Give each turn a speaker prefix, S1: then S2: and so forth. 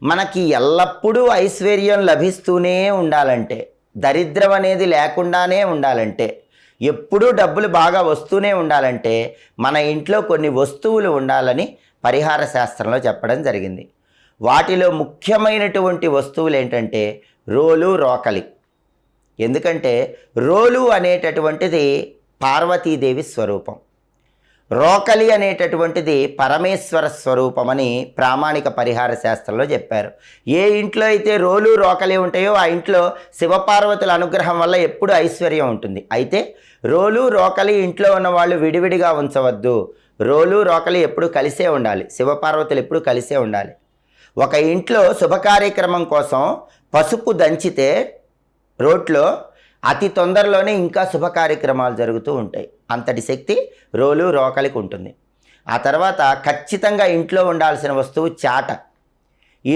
S1: మనకి ఎల్లప్పుడూ ఐశ్వర్యం లభిస్తూనే ఉండాలంటే, దరిద్రం అనేది లేకుండానే ఉండాలంటే, ఎప్పుడూ డబ్బులు బాగా వస్తూనే ఉండాలంటే మన ఇంట్లో కొన్ని వస్తువులు ఉండాలని పరిహార శాస్త్రంలో చెప్పడం జరిగింది. వాటిలో ముఖ్యమైనటువంటి వస్తువులు ఏంటంటే రోలు, రోకలి. ఎందుకంటే రోలు అనేటటువంటిది పార్వతీదేవి స్వరూపం, రోకలి అనేటటువంటిది పరమేశ్వర స్వరూపమని ప్రామాణిక పరిహార శాస్త్రంలో చెప్పారు. ఏ ఇంట్లో అయితే రోలు, రోకలి ఉంటాయో ఆ ఇంట్లో శివపార్వతుల అనుగ్రహం వల్ల ఎప్పుడు ఐశ్వర్యం ఉంటుంది. అయితే రోలు, రోకలి ఇంట్లో ఉన్న వాళ్ళు విడివిడిగా ఉంచవద్దు. రోలు, రోకలి ఎప్పుడు కలిసే ఉండాలి, శివపార్వతులు ఎప్పుడు కలిసే ఉండాలి. ఒక ఇంట్లో శుభకార్యక్రమం కోసం పసుపు దంచితే రోట్లో అతి తొందరలోనే ఇంకా శుభ కార్యక్రమాలు జరుగుతూ ఉంటాయి. అంతటి శక్తి రోలు, రోకలికి ఉంటుంది. ఆ తర్వాత ఖచ్చితంగా ఇంట్లో ఉండాల్సిన వస్తువు చాట.